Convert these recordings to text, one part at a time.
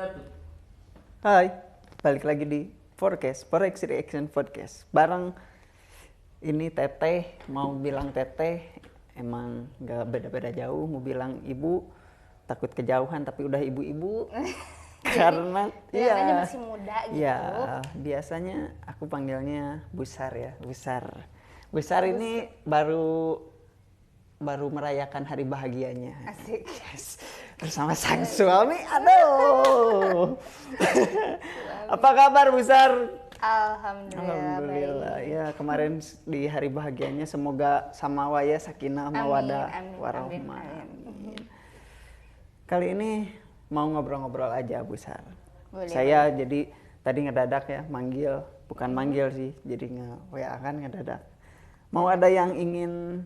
Satu. Hai, balik lagi di Forecast, Forex Reaction Podcast. Bareng ini Teteh, mau bilang Teteh, emang gak beda-beda jauh, mau bilang ibu, takut kejauhan tapi udah ibu-ibu. Karena kelihatannya masih muda gitu. ya biasanya aku panggilnya Busar ya, Busar. Busar ini baru merayakan hari bahagianya. Asik. Yes. Bersama sang suami. Aduh. Apa kabar Busar? Alhamdulillah. Ya, kemarin di hari bahagianya semoga sama waya sakinah mawadah Amin. warahmah. Kali ini mau ngobrol-ngobrol aja Busar. Saya jadi tadi ngedadak ya manggil, bukan manggil sih, jadi nge-WA kan ngedadak. Mau ada yang ingin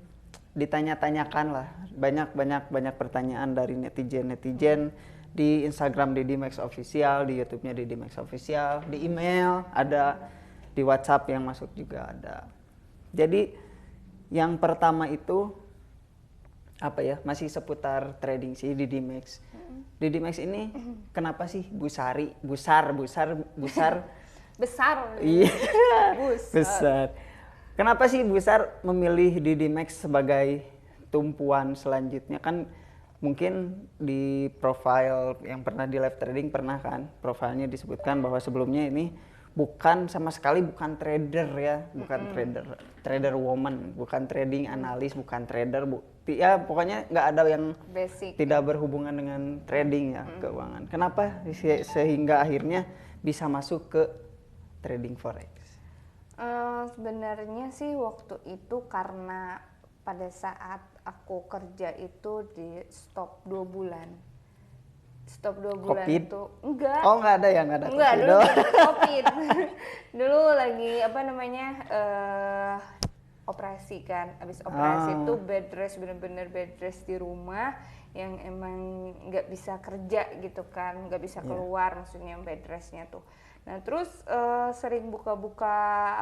ditanya-tanyakan lah, banyak pertanyaan dari netizen di Instagram Didi Max Official, di YouTube-nya Didi Max Official, di email ada, di WhatsApp yang masuk juga ada. Jadi yang pertama itu apa ya, masih seputar trading sih Didi Max. Didi Max ini kenapa sih busar? Besar. Iya. Besar. Kenapa sih Busar memilih Didi Max sebagai tumpuan selanjutnya? Kan mungkin di profile yang pernah di live trading pernah kan, profilnya disebutkan bahwa sebelumnya ini sama sekali bukan trader ya, bukan trader woman, bukan trading analis, bukan trader, ya pokoknya nggak ada yang basic, tidak berhubungan dengan trading ya, keuangan. Kenapa sehingga akhirnya bisa masuk ke trading forex? Sebenarnya sih waktu itu karena pada saat aku kerja itu di stop 2 bulan. Stop 2 bulan COVID? itu enggak. Oh, nggak ada Enggak, COVID. dulu COVID. Dulu lagi operasi kan. Abis operasi itu bed rest, bener-bener bed rest di rumah, yang emang nggak bisa kerja gitu kan, nggak bisa keluar, maksudnya bed restnya tuh. Nah terus sering buka-buka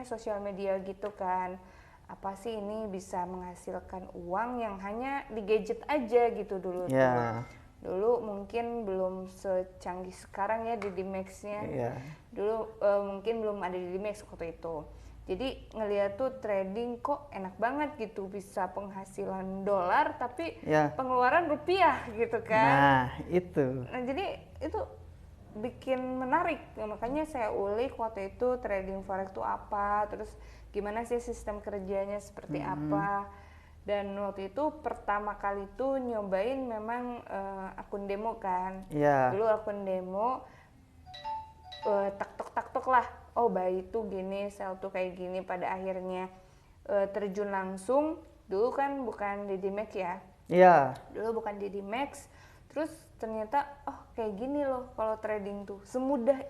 sosial media gitu kan, apa sih ini bisa menghasilkan uang yang hanya di gadget aja gitu dulu tuh. Dulu mungkin belum secanggih sekarang ya Didi Max-nya. Dulu mungkin belum ada Didi Max waktu itu. Jadi ngeliat tuh trading kok enak banget gitu, bisa penghasilan dolar tapi pengeluaran rupiah gitu kan. Nah itu. Nah jadi itu bikin menarik, makanya saya ulik waktu itu trading forex itu apa, terus gimana sih sistem kerjanya seperti apa. Dan waktu itu pertama kali tuh nyobain memang akun demo kan. Dulu akun demo tak-tok lah, oh buy itu gini, sell tuh kayak gini. Pada akhirnya terjun langsung, dulu kan bukan Didi Max ya. Dulu bukan Didi Max. Terus ternyata kayak gini loh kalau trading tuh, semudah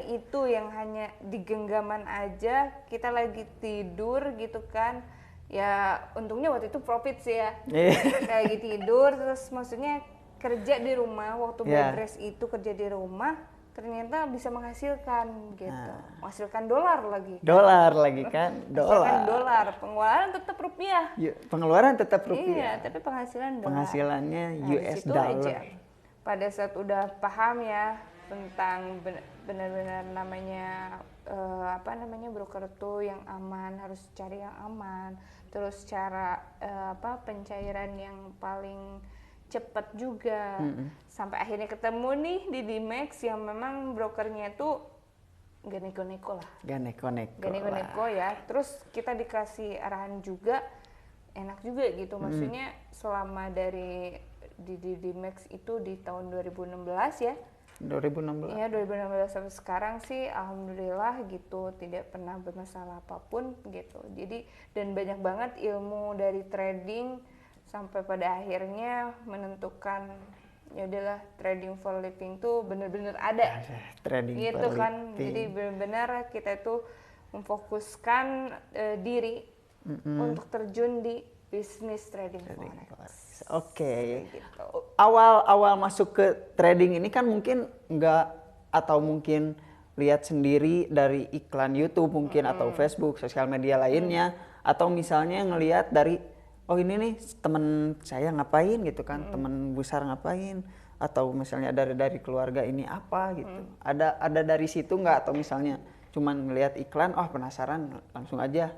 itu yang hanya di genggaman aja, kita lagi tidur gitu kan. Ya untungnya waktu itu profit sih ya. Kita lagi tidur, terus maksudnya kerja di rumah, waktu bed rest itu kerja di rumah, ternyata bisa menghasilkan gitu. Menghasilkan dolar lagi kan. Dolar, pengeluaran tetap rupiah. Pengeluaran tetap rupiah. Iya, tapi penghasilan dolar. Penghasilannya US dollar. Pada saat udah paham ya tentang benar-benar namanya broker tuh yang aman, harus cari yang aman. Terus cara pencairan yang paling cepat juga. Sampai akhirnya ketemu nih di Didi Max yang memang brokernya tuh gak neko-neko ya. Terus kita dikasih arahan juga, enak juga gitu. Maksudnya selama dari di Didi Max itu di tahun 2016 ya. 2016. Iya, 2016 sampai sekarang sih alhamdulillah gitu, tidak pernah bermasalah apapun gitu. Jadi dan banyak banget ilmu dari trading sampai pada akhirnya menentukan ya udahlah trading for living tuh benar-benar ada trading gitu for kan. living. Jadi benar-benar kita tuh memfokuskan diri untuk terjun di bisnis trading forex. Oke. Gitu. Awal masuk ke trading ini kan mungkin mungkin lihat sendiri dari iklan YouTube mungkin atau Facebook, sosial media lainnya, atau misalnya ngelihat dari oh ini nih temen saya ngapain gitu kan, temen besar ngapain, atau misalnya dari keluarga ini apa gitu. Ada dari situ nggak, atau misalnya cuman ngelihat iklan, oh penasaran langsung aja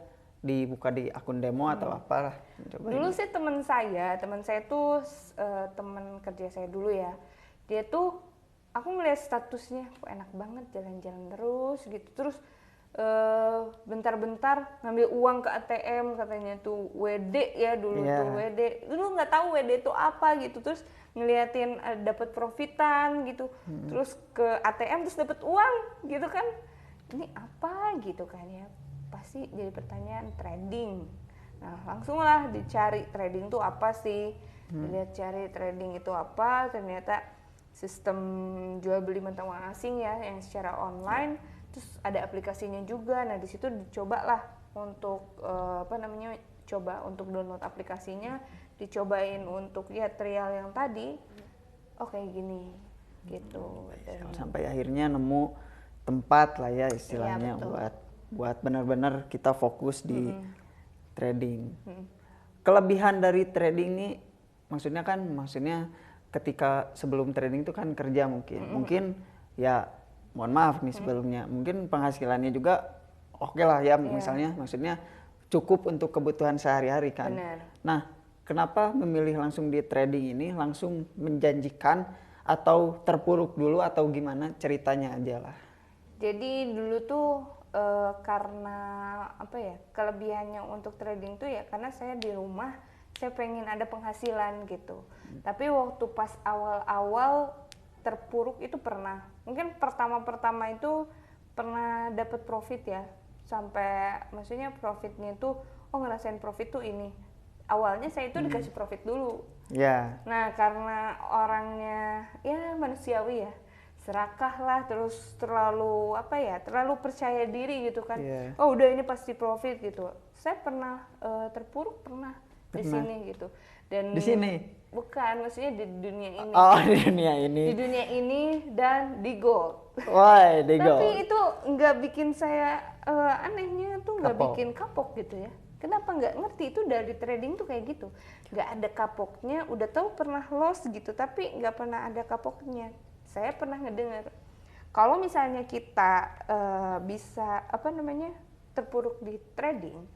dibuka di akun demo atau apalah. Dulu sih teman saya tuh teman kerja saya dulu ya. Dia tuh aku ngeliat statusnya, kok enak banget jalan-jalan terus gitu. Terus bentar-bentar ngambil uang ke ATM katanya tuh WD ya dulu tuh WD. Dulu nggak tahu WD itu apa gitu. Terus ngeliatin dapat profitan gitu. Terus ke ATM terus dapat uang gitu kan. Ini apa gitu kan ya. Pasti jadi pertanyaan trading. Nah langsunglah dicari trading tuh apa sih, dilihat cari trading itu apa, ternyata sistem jual beli mata uang asing ya yang secara online, terus ada aplikasinya juga. Nah di situ dicobalah untuk coba untuk download aplikasinya, dicobain untuk lihat trial yang tadi, oh kayak gini gitu. Sampai akhirnya nemu tempat lah ya istilahnya buat benar-benar kita fokus di trading. Kelebihan dari trading ini maksudnya ketika sebelum trading itu kan kerja mungkin ya mohon maaf nih sebelumnya, mungkin penghasilannya juga oke lah ya, maksudnya cukup untuk kebutuhan sehari-hari kan. Bener. Nah, kenapa memilih langsung di trading ini, langsung menjanjikan atau terpuruk dulu atau gimana, ceritanya aja lah. Jadi dulu tuh karena apa ya, kelebihannya untuk trading tuh ya karena saya di rumah, saya pengen ada penghasilan gitu. Tapi waktu pas awal-awal terpuruk itu pernah. Mungkin pertama-pertama itu pernah dapat profit ya. Sampai maksudnya profitnya itu ngerasain profit tuh ini. Awalnya saya itu dikasih profit dulu. Ya. Nah, karena orangnya ya manusiawi ya. Serakah lah, terus terlalu percaya diri gitu kan. Oh udah ini pasti profit gitu. Saya pernah terpuruk di sini gitu. Dan di sini bukan, maksudnya di dunia ini. Oh, di dunia ini. Di dunia ini dan di gold. Why di gold? Tapi itu nggak bikin saya anehnya tuh nggak bikin kapok gitu ya. Kenapa nggak ngerti, itu dari trading tuh kayak gitu. Nggak ada kapoknya, udah tahu pernah loss gitu, tapi nggak pernah ada kapoknya. Saya pernah ngedengar kalau misalnya kita bisa terpuruk di trading,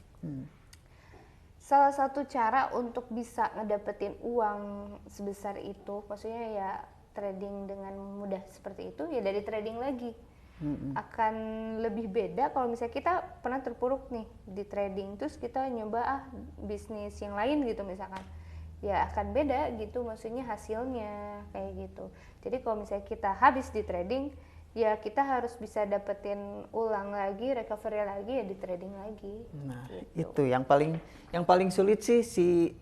salah satu cara untuk bisa ngedapetin uang sebesar itu, maksudnya ya trading dengan mudah seperti itu ya dari trading lagi. Akan lebih beda kalau misalnya kita pernah terpuruk nih di trading, terus kita nyoba bisnis yang lain gitu misalkan, ya akan beda gitu, maksudnya hasilnya kayak gitu. Jadi kalau misalnya kita habis di trading, ya kita harus bisa dapetin ulang lagi, recovery lagi ya di trading lagi. Nah gitu. Itu yang paling sulit sih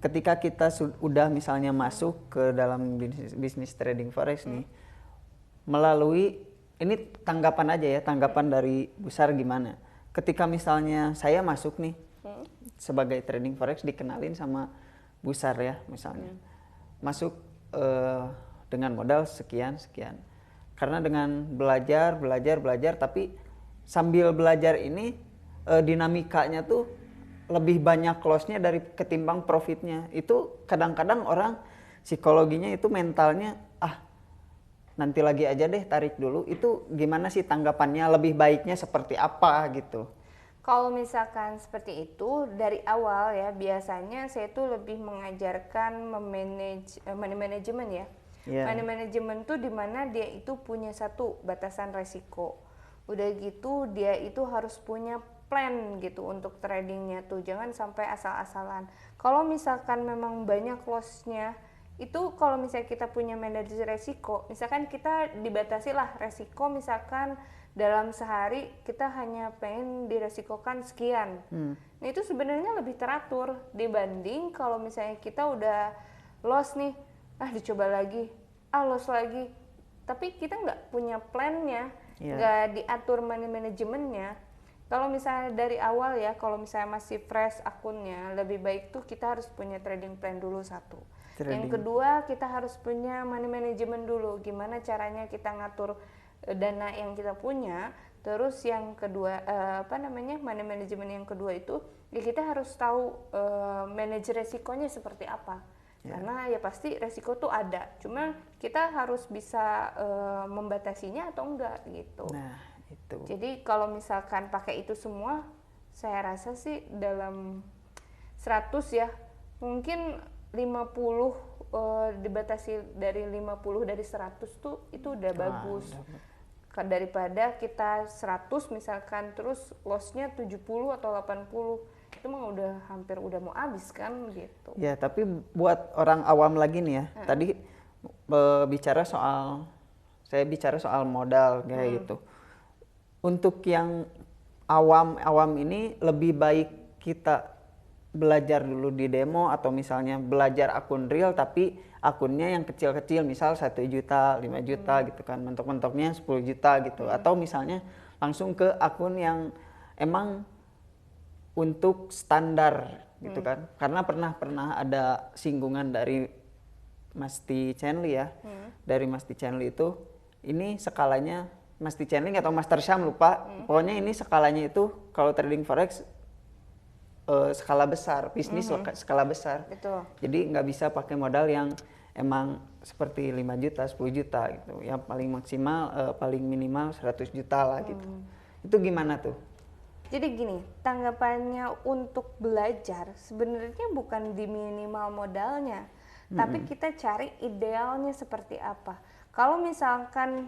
ketika kita udah misalnya masuk ke dalam bisnis trading forex nih, melalui ini tanggapan aja ya, tanggapan dari Besar gimana? Ketika misalnya saya masuk nih sebagai trading forex, dikenalin sama Besar ya misalnya, masuk dengan modal sekian, karena dengan belajar, tapi sambil belajar ini dinamikanya tuh lebih banyak loss-nya dari ketimbang profitnya. Itu kadang-kadang orang psikologinya itu mentalnya nanti lagi aja deh, tarik dulu. Itu gimana sih tanggapannya, lebih baiknya seperti apa gitu? Kalau misalkan seperti itu dari awal ya, biasanya saya tuh lebih mengajarkan money management ya. Money management tuh dimana dia itu punya satu batasan resiko. Udah gitu dia itu harus punya plan gitu untuk tradingnya tuh, jangan sampai asal-asalan. Kalau misalkan memang banyak loss-nya, itu kalau misalnya kita punya manajer resiko, misalkan kita dibatasi lah resiko, misalkan dalam sehari kita hanya pengen diresikokan sekian. Nah itu sebenarnya lebih teratur dibanding kalau misalnya kita udah loss nih, dicoba lagi, loss lagi, tapi kita nggak punya plannya, nggak diatur money manajemennya. Kalau misalnya dari awal ya, kalau misalnya masih fresh akunnya, lebih baik tuh kita harus punya trading plan dulu satu. Yang kedua, kita harus punya money management dulu. Gimana caranya kita ngatur dana yang kita punya. Terus yang kedua money management yang kedua itu ya kita harus tahu manage resikonya seperti apa. Karena ya pasti resiko tuh ada. Cuma kita harus bisa membatasinya atau enggak gitu. Nah, itu. Jadi kalau misalkan pakai itu semua, saya rasa sih dalam 100 ya, mungkin 50 dibatasi dari 50 dari 100 tuh itu udah bagus. Daripada kita 100 misalkan terus loss-nya 70 atau 80, itu mah udah hampir udah mau habis kan gitu. Ya, tapi buat orang awam lagi nih ya. Tadi saya bicara soal modal kayak gitu. Untuk yang awam ini lebih baik kita belajar dulu di demo atau misalnya belajar akun real tapi akunnya yang kecil-kecil, misal 1 juta, 5 juta gitu kan, mentok-mentoknya 10 juta gitu. Atau misalnya langsung ke akun yang emang untuk standar gitu kan. Karena pernah ada singgungan dari Mas T. Chenley ya. Dari Mas T. Chenley itu, ini skalanya Mas T. Chenley atau Master Syam lupa. Pokoknya ini skalanya itu kalau trading forex skala besar, bisnis skala besar. Betul. Jadi nggak bisa pakai modal yang emang seperti 5 juta, 10 juta gitu. Yang paling maksimal, paling minimal 100 juta lah gitu. Itu gimana tuh? Jadi gini, tanggapannya untuk belajar sebenarnya bukan di minimal modalnya, tapi kita cari idealnya seperti apa. Kalau misalkan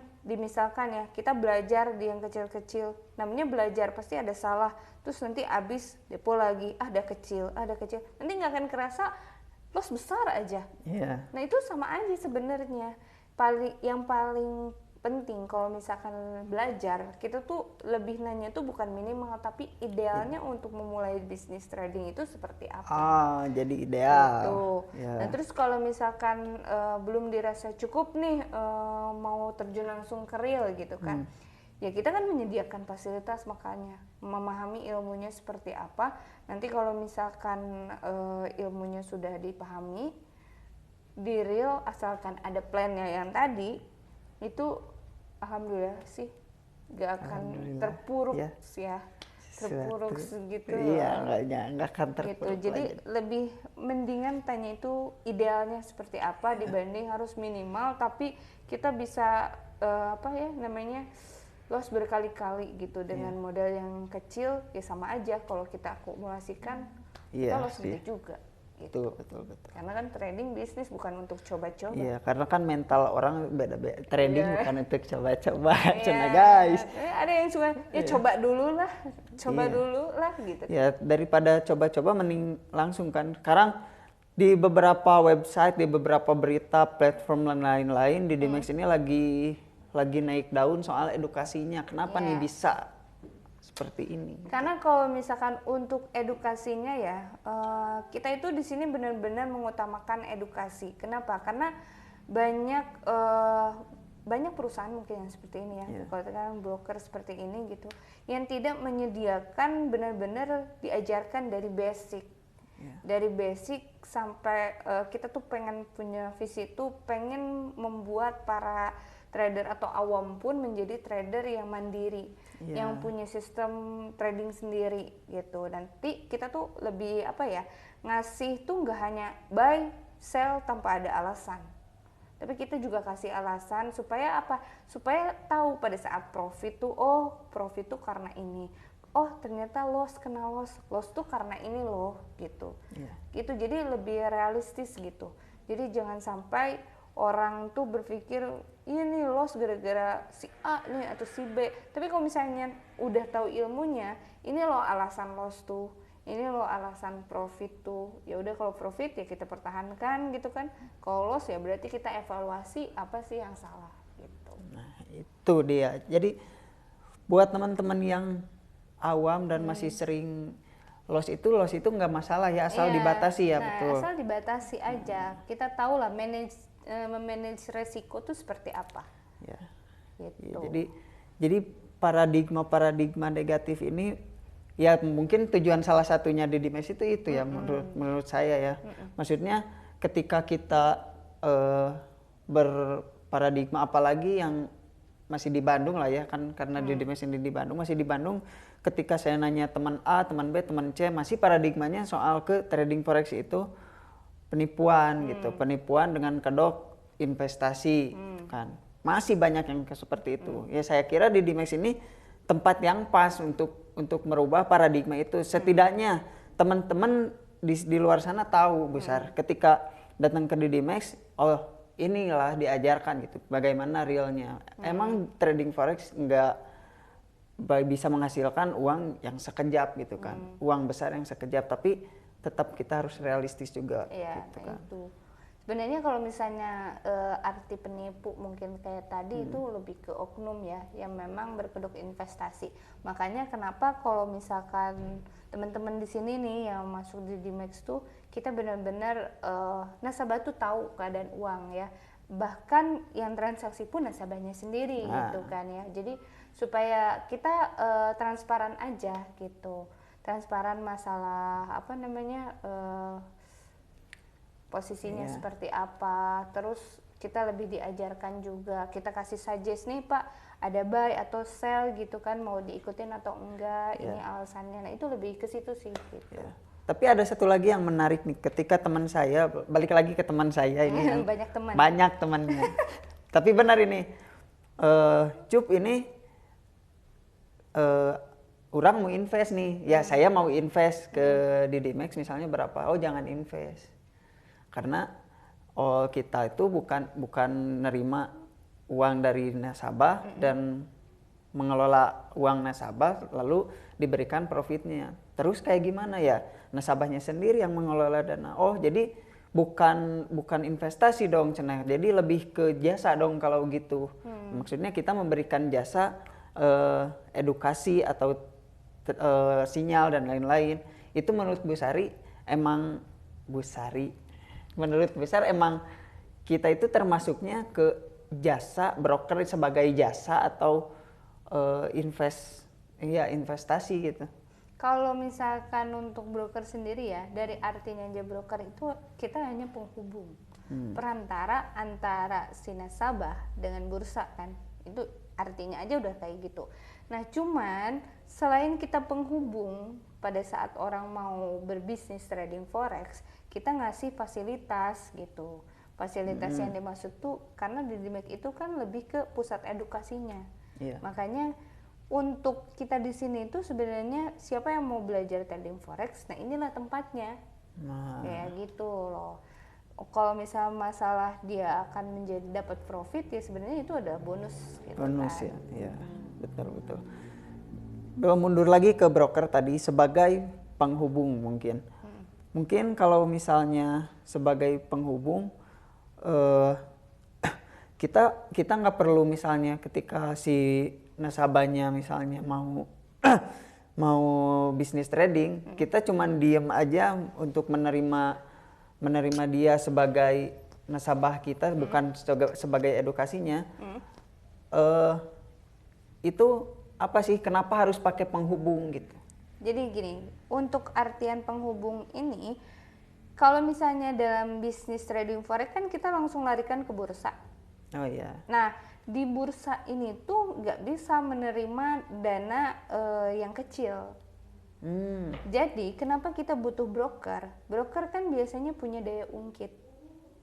ya kita belajar di yang kecil-kecil, namanya belajar pasti ada salah, terus nanti abis depo lagi, ada kecil, nanti nggak akan kerasa loss besar aja. Nah itu sama aja sebenarnya. Yang paling penting kalau misalkan belajar, kita tuh lebih nanya tuh bukan minimal, tapi idealnya untuk memulai bisnis trading itu seperti apa. Jadi ideal. Gitu. Nah terus kalau misalkan belum dirasa cukup nih mau terjun langsung ke real gitu kan, ya kita kan menyediakan fasilitas, makanya memahami ilmunya seperti apa. Nanti kalau misalkan ilmunya sudah dipahami di real, asalkan ada plannya yang tadi, itu alhamdulillah sih gak akan terpuruk ya. Terpuruk segitu. Iya, nggak akan terpuruk. Gitu. Jadi lebih mendingan tanya itu idealnya seperti apa dibanding harus minimal tapi kita bisa loss berkali-kali gitu dengan modal yang kecil, ya sama aja kalau kita akumulasikan kita loss gede juga. Gitu. Betul. Karena kan trading bisnis bukan untuk coba-coba. Iya, karena kan mental orang beda-beda. Trading bukan untuk coba-coba, guys. Ada yang suka coba dulu lah gitu. Ya, daripada coba-coba mending langsung kan. Sekarang di beberapa website, di beberapa berita, platform dan lain-lain di Dimex ini lagi naik daun soal edukasinya. Kenapa nih bisa seperti ini? Karena kalau misalkan untuk edukasinya ya, kita itu di sini benar-benar mengutamakan edukasi. Kenapa? Karena banyak perusahaan mungkin yang seperti ini ya, kalau sekarang broker seperti ini gitu, yang tidak menyediakan benar-benar diajarkan dari basic. Dari basic sampai kita tuh pengen punya visi itu pengen membuat para trader atau awam pun menjadi trader yang mandiri, yang punya sistem trading sendiri gitu. Nanti kita tuh lebih ngasih tuh nggak hanya buy sell tanpa ada alasan, tapi kita juga kasih alasan supaya supaya tahu pada saat profit tuh profit tuh karena ini, ternyata loss tuh karena ini loh gitu. Gitu, jadi lebih realistis gitu. Jadi jangan sampai orang tuh berpikir ini loss gara-gara si A nih atau si B. Tapi kalau misalnya udah tahu ilmunya, ini loh alasan loss tuh, ini loh alasan profit tuh. Ya udah, kalau profit ya kita pertahankan gitu kan. Kalau loss ya berarti kita evaluasi apa sih yang salah gitu. Nah, itu dia. Jadi buat teman-teman yang awam dan masih sering loss itu nggak masalah ya, asal dibatasi ya. Betul. Asal dibatasi aja. Kita tahu lah memanage resiko tuh seperti apa. Gitu. Jadi paradigma negatif ini ya mungkin tujuan salah satunya di Dimex itu ya menurut saya ya. Maksudnya ketika kita berparadigma, apalagi yang masih di Bandung lah ya kan, karena Didimex ini di Bandung, masih di Bandung. Ketika saya nanya teman A, teman B, teman C, masih paradigmanya soal ke trading forex itu penipuan gitu, penipuan dengan kedok investasi kan. Masih banyak yang seperti itu. Ya saya kira Didimex ini tempat yang pas untuk merubah paradigma itu. Setidaknya teman-teman di luar sana tahu besar ketika datang ke Didimex, oh inilah diajarkan gitu bagaimana realnya. Emang trading forex nggak bisa menghasilkan uang yang sekejap gitu kan, uang besar yang sekejap, tapi tetap kita harus realistis juga gitu kan. Itu sebenarnya kalau misalnya arti penipu mungkin kayak tadi itu lebih ke oknum ya yang memang berkedok investasi. Makanya kenapa kalau misalkan teman-teman di sini nih yang masuk di Didimex tuh kita benar-benar nasabah tuh tahu keadaan uang ya, bahkan yang transaksi pun nasabahnya sendiri gitu kan ya. Jadi supaya kita transparan aja gitu, transparan masalah apa namanya posisinya seperti apa, terus kita lebih diajarkan juga, kita kasih suggest nih Pak, ada buy atau sell gitu kan, mau diikutin atau enggak, ini alasannya. Nah itu lebih ke situ sih gitu. Tapi ada satu lagi yang menarik nih, ketika teman saya, balik lagi ke teman saya ini yang banyak teman. Banyak temannya. Tapi benar ini, Cup ini orang mau invest nih, ya saya mau invest ke Didimex misalnya berapa, oh jangan invest. Karena kita itu bukan nerima uang dari nasabah dan mengelola uang nasabah lalu diberikan profitnya. Terus kayak gimana ya? Nasabahnya sendiri yang mengelola dana. Oh, jadi bukan investasi dong, cenah. Jadi lebih ke jasa dong kalau gitu. Maksudnya kita memberikan jasa edukasi atau sinyal dan lain-lain. Itu menurut Bu Sari menurut Bu Sari emang kita itu termasuknya ke jasa broker sebagai jasa atau investasi gitu. Kalau misalkan untuk broker sendiri ya, dari artinya aja broker itu kita hanya penghubung, perantara antara si nasabah dengan bursa kan, itu artinya aja udah kayak gitu. Nah cuman selain kita penghubung, pada saat orang mau berbisnis trading forex, kita ngasih fasilitas gitu. Fasilitas yang dimaksud tuh karena di Didimex itu kan lebih ke pusat edukasinya. Makanya untuk kita di sini itu sebenarnya siapa yang mau belajar trading forex, nah inilah tempatnya. Kayak gitu loh. Kalau misal masalah dia akan menjadi dapat profit ya sebenarnya itu ada bonus gitu bonus kan. Ya betul. Mundur lagi ke broker tadi sebagai penghubung mungkin. Mungkin kalau misalnya sebagai penghubung kita nggak perlu misalnya ketika si nasabahnya misalnya mau bisnis trading, kita cuman diem aja untuk menerima dia sebagai nasabah kita, bukan sebagai edukasinya. Itu apa sih, kenapa harus pakai penghubung gitu? Jadi gini, untuk artian penghubung ini, kalau misalnya dalam bisnis trading forex kan kita langsung larikan ke bursa. Oh iya. Nah di bursa ini tuh nggak bisa menerima dana yang kecil. Jadi kenapa kita butuh broker? Broker kan biasanya punya daya ungkit,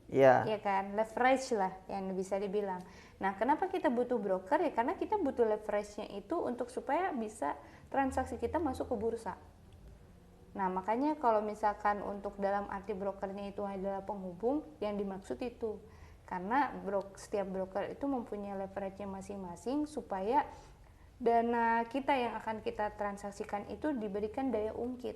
ya kan, leverage lah yang bisa dibilang. Nah kenapa kita butuh broker ya? Karena kita butuh leverage-nya itu untuk supaya bisa transaksi kita masuk ke bursa. Nah makanya kalau misalkan untuk dalam arti brokernya itu adalah penghubung, yang dimaksud itu. Karena setiap broker itu mempunyai leverage-nya masing-masing supaya dana kita yang akan kita transaksikan itu diberikan daya ungkit.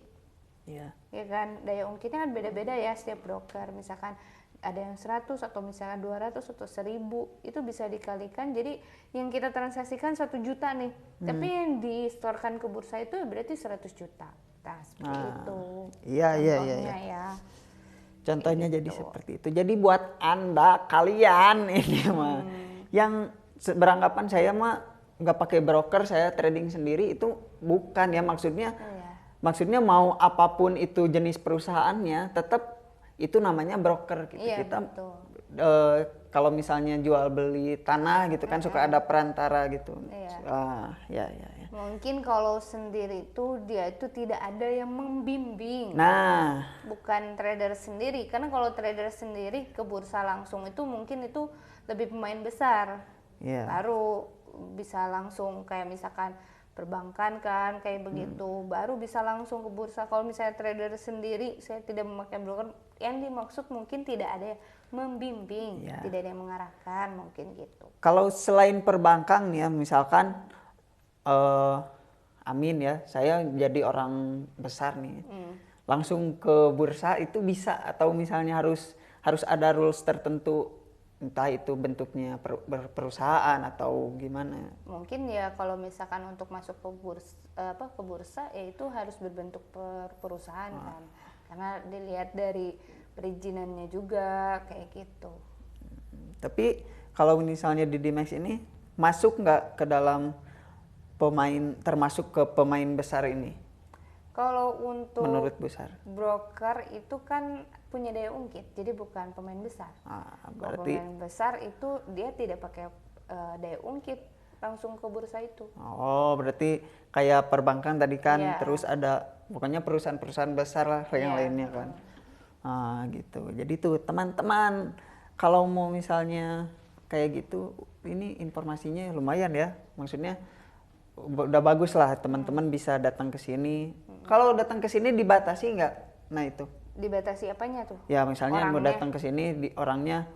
Ya kan, daya ungkitnya kan beda-beda ya setiap broker. Misalkan ada yang 100 atau misalnya 200 atau 1000, itu bisa dikalikan. Jadi yang kita transaksikan 1 juta nih, tapi yang distorkan ke bursa itu berarti 100 juta. Nah, seperti itu. Iya. Ya. Contohnya jadi seperti itu. Jadi buat kalian ini mah yang beranggapan saya mah nggak pakai broker, saya trading sendiri, itu bukan ya maksudnya. Maksudnya mau apapun itu jenis perusahaannya, tetap itu namanya broker gitu. Kita kalau misalnya jual beli tanah gitu kan suka ada perantara gitu. Ya. Mungkin kalau sendiri itu dia itu tidak ada yang membimbing. Nah, bukan trader sendiri, karena kalau trader sendiri ke bursa langsung itu mungkin itu lebih pemain besar. Baru bisa langsung kayak misalkan perbankan kan kayak begitu, baru bisa langsung ke bursa. Kalau misalnya trader sendiri, saya tidak memakai broker, yang dimaksud mungkin tidak ada yang membimbing, tidak ada yang mengarahkan, mungkin gitu. Kalau selain perbankan ya, misalkan amin ya, saya jadi orang besar nih, langsung ke bursa itu bisa, atau misalnya harus ada rules tertentu, entah itu bentuknya perusahaan atau gimana? Mungkin ya kalau misalkan untuk masuk ke bursa ya itu harus berbentuk perusahaan kan, karena dilihat dari perizinannya juga kayak gitu. Tapi kalau misalnya di Dimex ini masuk nggak ke dalam termasuk ke pemain besar ini? Kalau untuk menurut besar broker itu kan punya daya ungkit, jadi bukan pemain besar. Berarti pemain besar itu dia tidak pakai daya ungkit langsung ke bursa itu. Berarti kayak perbankan tadi kan, terus ada pokoknya perusahaan-perusahaan besar lah yang lainnya kan. Gitu. Jadi tuh teman-teman kalau mau misalnya kayak gitu, ini informasinya lumayan ya, maksudnya udah bagus lah, teman-teman bisa datang ke sini. Kalau datang ke sini dibatasi nggak? Nah itu. Dibatasi apanya tuh? Ya misalnya mau datang ke sini orangnya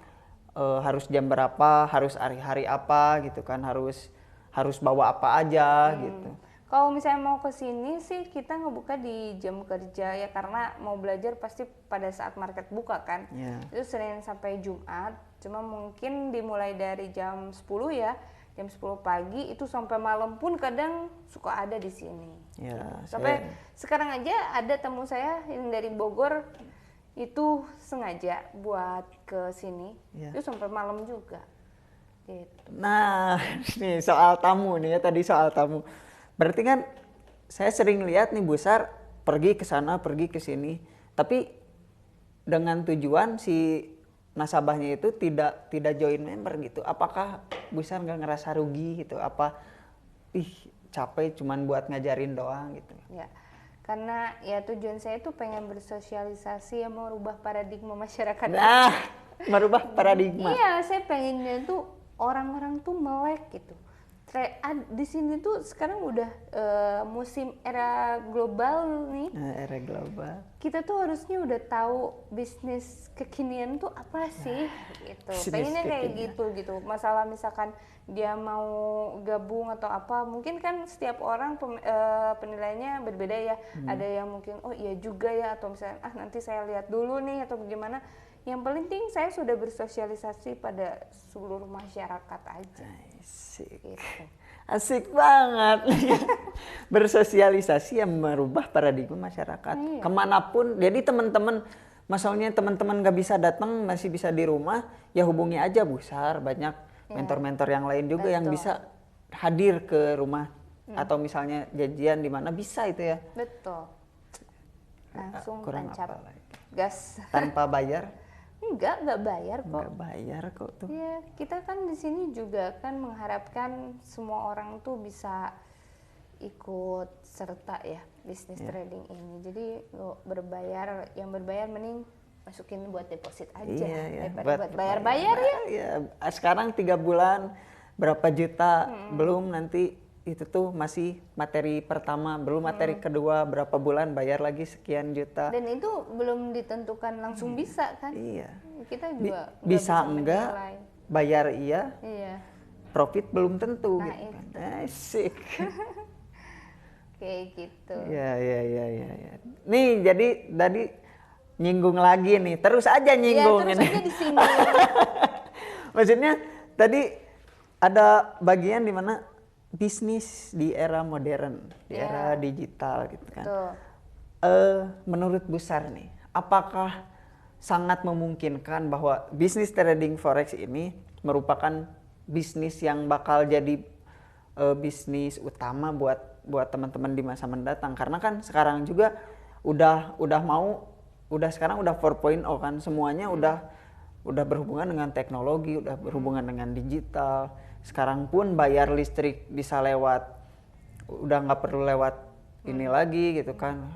harus jam berapa, harus hari-hari apa gitu kan, harus bawa apa aja gitu. Kalau misalnya mau ke sini sih kita ngebuka di jam kerja ya, karena mau belajar pasti pada saat market buka kan. Itu Senin sampai Jumat, cuma mungkin dimulai dari jam 10 ya. Jam 10 pagi itu sampai malam pun kadang suka ada di sini. Sampai sekarang aja ada tamu saya yang dari Bogor itu sengaja buat ke sini, itu sampai malam juga. Gitu. Nah, nih soal tamu nih ya, tadi soal tamu. Berarti kan saya sering lihat nih Busar pergi ke sana, pergi ke sini, tapi dengan tujuan si nasabahnya itu tidak join member gitu. Apakah Busar nggak ngerasa rugi gitu? Apa capek cuman buat ngajarin doang gitu? Ya, karena ya tujuan saya itu pengen bersosialisasi ya, merubah paradigma masyarakat. Nah, merubah paradigma. Iya, saya pengennya tuh orang-orang tuh melek gitu. Di sini tuh sekarang udah musim era global nih. Era global. Kita tuh harusnya udah tahu bisnis kekinian tuh apa sih gitu. Pengennya kayak gitu. Masalah misalkan dia mau gabung atau apa, mungkin kan setiap orang penilaiannya berbeda ya. Ada yang mungkin oh iya juga ya, atau misalnya nanti saya lihat dulu nih atau bagaimana. Yang penting saya sudah bersosialisasi pada seluruh masyarakat aja. Asik. Gitu. Asik banget. Bersosialisasi yang merubah paradigma masyarakat. Kemanapun. Jadi teman-teman, masalahnya teman-teman gak bisa datang, masih bisa di rumah, ya hubungi aja Busar. Banyak mentor-mentor yang lain juga yang bisa hadir ke rumah. Atau misalnya janjian di mana bisa itu ya. Betul. Langsung tancap gas. Tanpa bayar. Enggak bayar kok. Enggak bayar kok tuh. Ya, kita kan di sini juga kan mengharapkan semua orang tuh bisa ikut serta ya bisnis trading ini. Jadi berbayar, yang berbayar mending masukin buat deposit aja daripada buat bayar-bayar ya. Sekarang 3 bulan berapa juta, belum nanti itu tuh masih materi pertama, belum materi kedua, berapa bulan bayar lagi sekian juta. Dan itu belum ditentukan langsung bisa kan? Iya. Kita juga bisa enggak, menilai. Bayar iya. Profit belum tentu. Nah, gitu kan. Asik. Kayak gitu. Iya. Nih jadi tadi nyinggung lagi nih, terus aja nyinggung ini. Terus aja disinggung. Maksudnya tadi ada bagian di mana bisnis di era modern, di era digital gitu kan. Menurut Busar nih, apakah sangat memungkinkan bahwa bisnis trading forex ini merupakan bisnis yang bakal jadi bisnis utama buat teman-teman di masa mendatang? Karena kan sekarang juga sekarang udah 4.0 kan, semuanya udah udah berhubungan dengan teknologi, udah berhubungan dengan digital. Sekarang pun bayar listrik bisa lewat, udah nggak perlu lewat ini lagi gitu kan.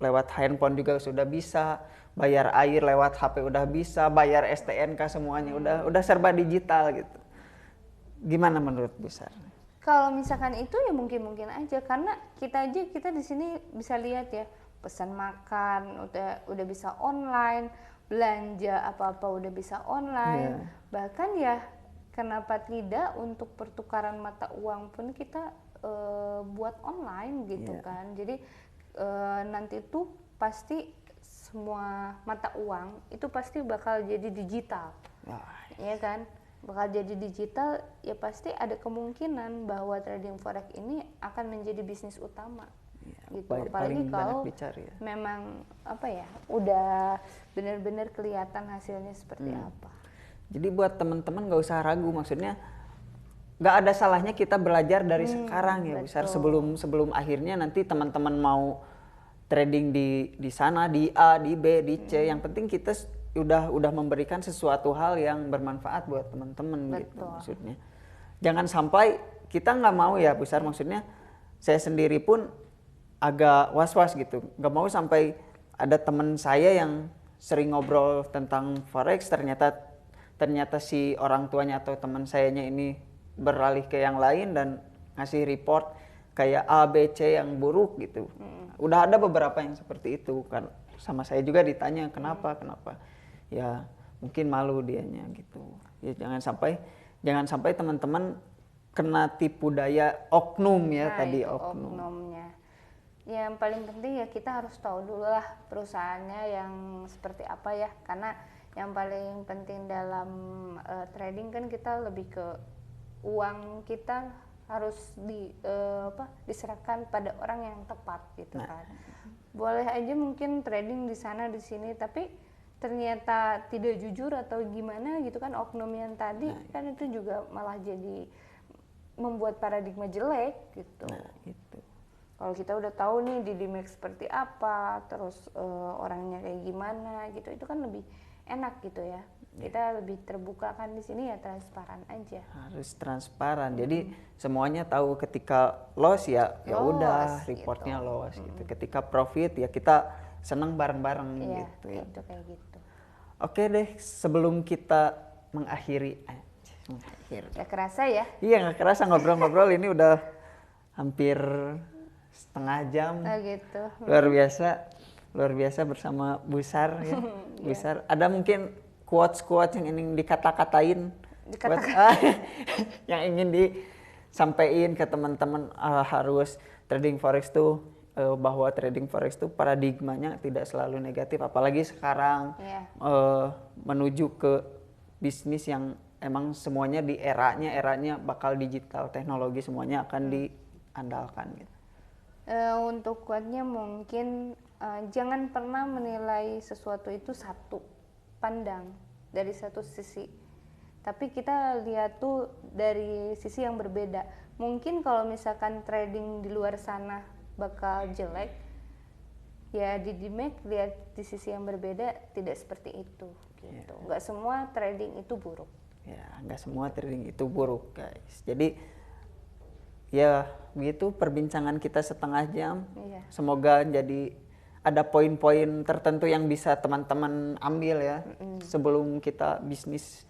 Lewat handphone juga sudah bisa, bayar air lewat HP udah bisa, bayar STNK semuanya udah serba digital gitu. Gimana menurut Bu Sar? Kalau misalkan itu ya mungkin aja, karena kita di sini bisa lihat ya, pesan makan udah bisa online, belanja apa-apa udah bisa online. Bahkan ya kenapa tidak untuk pertukaran mata uang pun kita buat online gitu kan. Jadi nanti tuh pasti semua mata uang itu pasti bakal jadi digital. Ya kan? Bakal jadi digital, ya pasti ada kemungkinan bahwa trading forex ini akan menjadi bisnis utama. Gitu. Apalagi kalau memang apa ya, udah benar-benar kelihatan hasilnya seperti apa. Jadi buat teman-teman nggak usah ragu, maksudnya nggak ada salahnya kita belajar dari sekarang ya besar, sebelum akhirnya nanti teman-teman mau trading di sana, di A, di B, di C. Yang penting kita udah memberikan sesuatu hal yang bermanfaat buat teman-teman gitu maksudnya. Jangan sampai kita nggak mau ya besar, maksudnya saya sendiri pun agak was-was gitu, nggak mau sampai ada teman saya yang sering ngobrol tentang forex ternyata si orang tuanya atau teman sayanya ini beralih ke yang lain dan ngasih report kayak A, B, C yang buruk gitu. Udah ada beberapa yang seperti itu kan, sama saya juga ditanya kenapa. Ya mungkin malu dianya gitu. Ya jangan sampai teman-teman kena tipu daya oknum ya. Tadi oknumnya. Yang paling penting ya kita harus tahu dulu lah perusahaannya yang seperti apa ya, karena yang paling penting dalam trading kan kita lebih ke uang kita harus diserahkan pada orang yang tepat gitu kan. Boleh aja mungkin trading di sana di sini tapi ternyata tidak jujur atau gimana gitu kan, oknum yang tadi kan itu juga malah jadi membuat paradigma jelek gitu. Kalau kita udah tahu nih di Dimex seperti apa, terus orangnya kayak gimana gitu, itu kan lebih enak gitu ya. Kita lebih terbuka kan di sini ya, transparan aja. Harus transparan. Jadi semuanya tahu, ketika loss ya udah reportnya gitu. Loss gitu. Ketika profit ya kita senang bareng-bareng gitu ya. Kayak gitu. Oke deh, sebelum kita mengakhiri. Gak kerasa ya? Iya gak kerasa ngobrol-ngobrol ini udah hampir setengah jam. Gitu. Luar biasa bersama Bu Sar ya. Bu Sar, ada mungkin quotes yang ingin dikata-katain? Yang ingin disampaikan ke teman-teman, harus trading forex tuh bahwa trading forex itu paradigmanya tidak selalu negatif, apalagi sekarang menuju ke bisnis yang emang semuanya di eranya bakal digital, teknologi semuanya akan diandalkan gitu. Untuk kuatnya mungkin jangan pernah menilai sesuatu itu satu pandang dari satu sisi, tapi kita lihat tuh dari sisi yang berbeda. Mungkin kalau misalkan trading di luar sana bakal jelek, ya di Dimex lihat di sisi yang berbeda, tidak seperti itu gitu. Nggak semua trading itu buruk. Ya, nggak semua trading itu buruk guys. Jadi ya begitu perbincangan kita setengah jam. Semoga jadi ada poin-poin tertentu yang bisa teman-teman ambil ya. Sebelum kita bisnis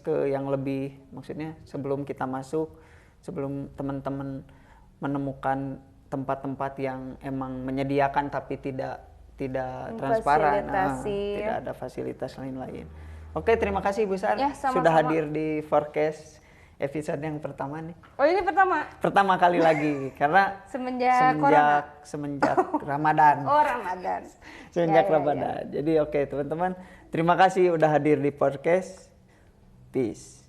ke yang lebih, maksudnya sebelum kita masuk, sebelum teman-teman menemukan tempat-tempat yang emang menyediakan tapi tidak transparan, tidak ada fasilitas lain-lain. Oke, terima kasih Bu Sar sudah hadir di Forecast episode yang pertama nih. Oh, ini pertama? Pertama kali lagi karena semenjak Ramadan. Oh, Ramadan. Semenjak Ramadan. Jadi oke teman-teman, terima kasih udah hadir di Forecast. Peace.